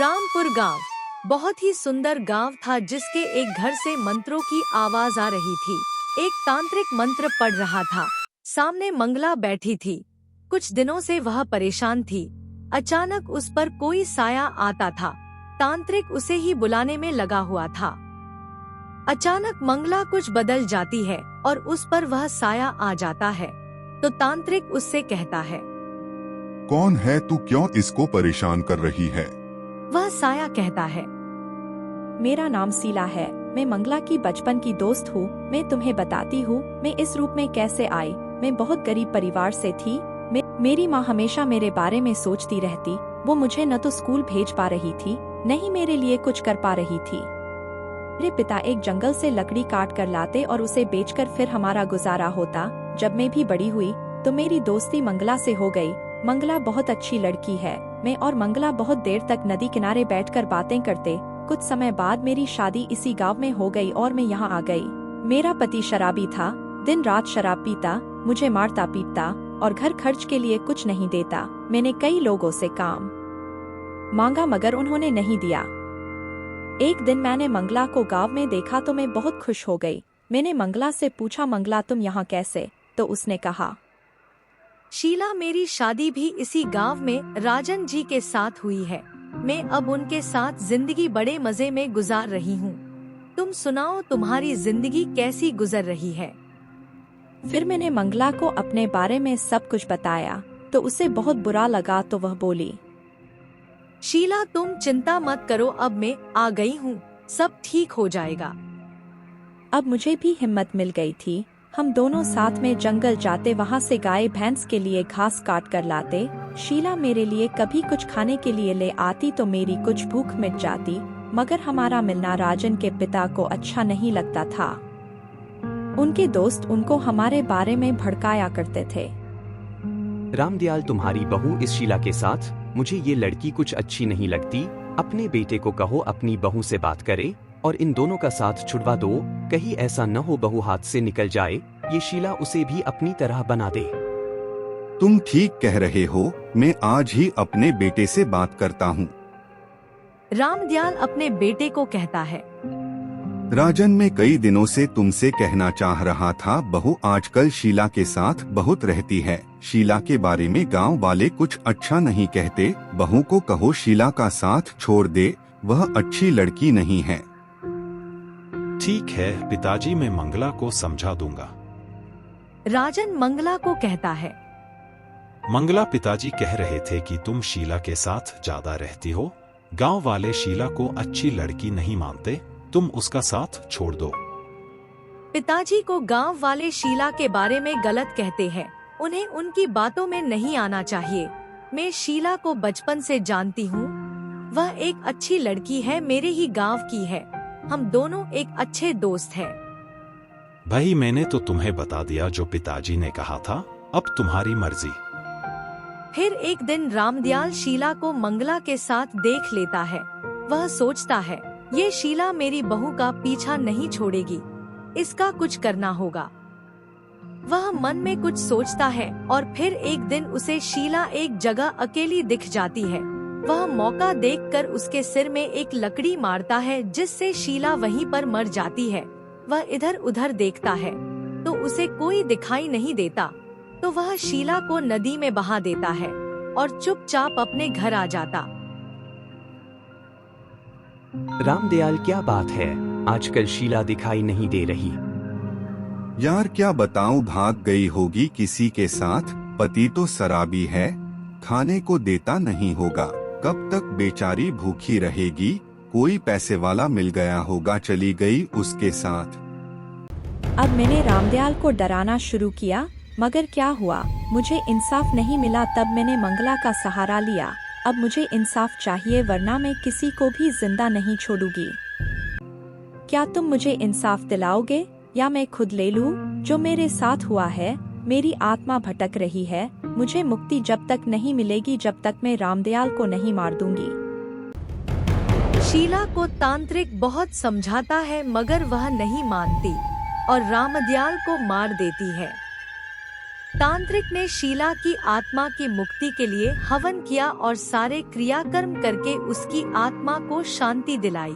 रामपुर गांव बहुत ही सुंदर गांव था जिसके एक घर से मंत्रों की आवाज आ रही थी। एक तांत्रिक मंत्र पढ़ रहा था। सामने मंगला बैठी थी। कुछ दिनों से वह परेशान थी। अचानक उस पर कोई साया आता था। तांत्रिक उसे ही बुलाने में लगा हुआ था। अचानक मंगला कुछ बदल जाती है और उस पर वह साया आ जाता है। तो तांत्रिक उससे कहता है, कौन है तू, क्यों इसको परेशान कर रही है? वह साया कहता है, मेरा नाम शीला है। मैं मंगला की बचपन की दोस्त हूँ। मैं तुम्हें बताती हूँ मैं इस रूप में कैसे आई। मैं बहुत गरीब परिवार से थी। मेरी माँ हमेशा मेरे बारे में सोचती रहती। वो मुझे न तो स्कूल भेज पा रही थी, न ही मेरे लिए कुछ कर पा रही थी। मेरे पिता एक जंगल से लकड़ी काट कर लाते और उसे बेचकर फिर हमारा गुजारा होता। जब मैं भी बड़ी हुई तो मेरी दोस्ती मंगला से हो गई। मंगला बहुत अच्छी लड़की है। मैं और मंगला बहुत देर तक नदी किनारे बैठकर बातें करते। कुछ समय बाद मेरी शादी इसी गांव में हो गई और मैं यहाँ आ गई। मेरा पति शराबी था। दिन रात शराब पीता, मुझे मारता पीटता और घर खर्च के लिए कुछ नहीं देता। मैंने कई लोगों से काम मांगा मगर उन्होंने नहीं दिया। एक दिन मैंने मंगला को गांव में देखा तो मैं बहुत खुश हो गई। मैंने मंगला से पूछा, मंगला तुम यहाँ कैसे? तो उसने कहा, शीला, मेरी शादी भी इसी गांव में राजन जी के साथ हुई है। मैं अब उनके साथ जिंदगी बड़े मजे में गुजार रही हूँ। तुम सुनाओ, तुम्हारी जिंदगी कैसी गुजर रही है? फिर मैंने मंगला को अपने बारे में सब कुछ बताया तो उसे बहुत बुरा लगा। तो वह बोली, शीला तुम चिंता मत करो, अब मैं आ गई हूँ, सब ठीक हो जाएगा। अब मुझे भी हिम्मत मिल गई थी। हम दोनों साथ में जंगल जाते, वहाँ से गाय भैंस के लिए घास काट कर लाते। शीला मेरे लिए कभी कुछ खाने के लिए ले आती तो मेरी कुछ भूख मिट जाती। मगर हमारा मिलना राजन के पिता को अच्छा नहीं लगता था। उनके दोस्त उनको हमारे बारे में भड़काया करते थे। रामदयाल, तुम्हारी बहू इस शीला के साथ, मुझे ये लड़की कुछ अच्छी नहीं लगती। अपने बेटे को कहो अपनी बहू से बात करे और इन दोनों का साथ छुड़वा दो। कहीं ऐसा न हो बहू हाथ से निकल जाए, ये शीला उसे भी अपनी तरह बना दे। तुम ठीक कह रहे हो, मैं आज ही अपने बेटे से बात करता हूँ। रामदयाल अपने बेटे को कहता है, राजन, मैं कई दिनों से तुमसे कहना चाह रहा था, बहू आजकल शीला के साथ बहुत रहती है। शीला के बारे में गांव वाले कुछ अच्छा नहीं कहते। बहू को कहो शीला का साथ छोड़ दे, वह अच्छी लड़की नहीं है। ठीक है पिताजी, मैं मंगला को समझा दूंगा। राजन मंगला को कहता है, मंगला, पिताजी कह रहे थे कि तुम शीला के साथ ज्यादा रहती हो। गांव वाले शीला को अच्छी लड़की नहीं मानते, तुम उसका साथ छोड़ दो। पिताजी को गांव वाले शीला के बारे में गलत कहते हैं। उन्हें उनकी बातों में नहीं आना चाहिए। मैं शीला को बचपन से जानती हूँ। वह एक अच्छी लड़की है, मेरे ही गांव की है। हम दोनों एक अच्छे दोस्त हैं। भाई, मैंने तो तुम्हें बता दिया जो पिताजी ने कहा था, अब तुम्हारी मर्जी। फिर एक दिन रामदयाल शीला को मंगला के साथ देख लेता है। वह सोचता है, ये शीला मेरी बहू का पीछा नहीं छोड़ेगी, इसका कुछ करना होगा। वह मन में कुछ सोचता है और फिर एक दिन उसे शीला एक जगह अकेली दिख जाती है। वह मौका देखकर उसके सिर में एक लकड़ी मारता है, जिससे शीला वहीं पर मर जाती है। वह इधर उधर देखता है तो उसे कोई दिखाई नहीं देता। तो वह शीला को नदी में बहा देता है और चुपचाप अपने घर आ जाता। रामदयाल, क्या बात है, आजकल शीला दिखाई नहीं दे रही? यार क्या बताऊं, भाग गई होगी किसी के साथ। पति तो शराबी है, खाने को देता नहीं होगा। कब तक बेचारी भूखी रहेगी? कोई पैसे वाला मिल गया होगा, चली गई उसके साथ। अब मैंने रामदयाल को डराना शुरू किया, मगर क्या हुआ, मुझे इंसाफ नहीं मिला। तब मैंने मंगला का सहारा लिया। अब मुझे इंसाफ चाहिए, वरना मैं किसी को भी जिंदा नहीं छोड़ूंगी। क्या तुम मुझे इंसाफ दिलाओगे या मैं खुद ले लूं? जो मेरे साथ हुआ है, मेरी आत्मा भटक रही है। मुझे मुक्ति जब तक नहीं मिलेगी, जब तक मैं रामदयाल को नहीं मार दूंगी। शीला को तांत्रिक बहुत समझाता है मगर वह नहीं मानती और रामदयाल को मार देती है। तांत्रिक ने शीला की आत्मा की मुक्ति के लिए हवन किया और सारे क्रियाकर्म करके उसकी आत्मा को शांति दिलाई।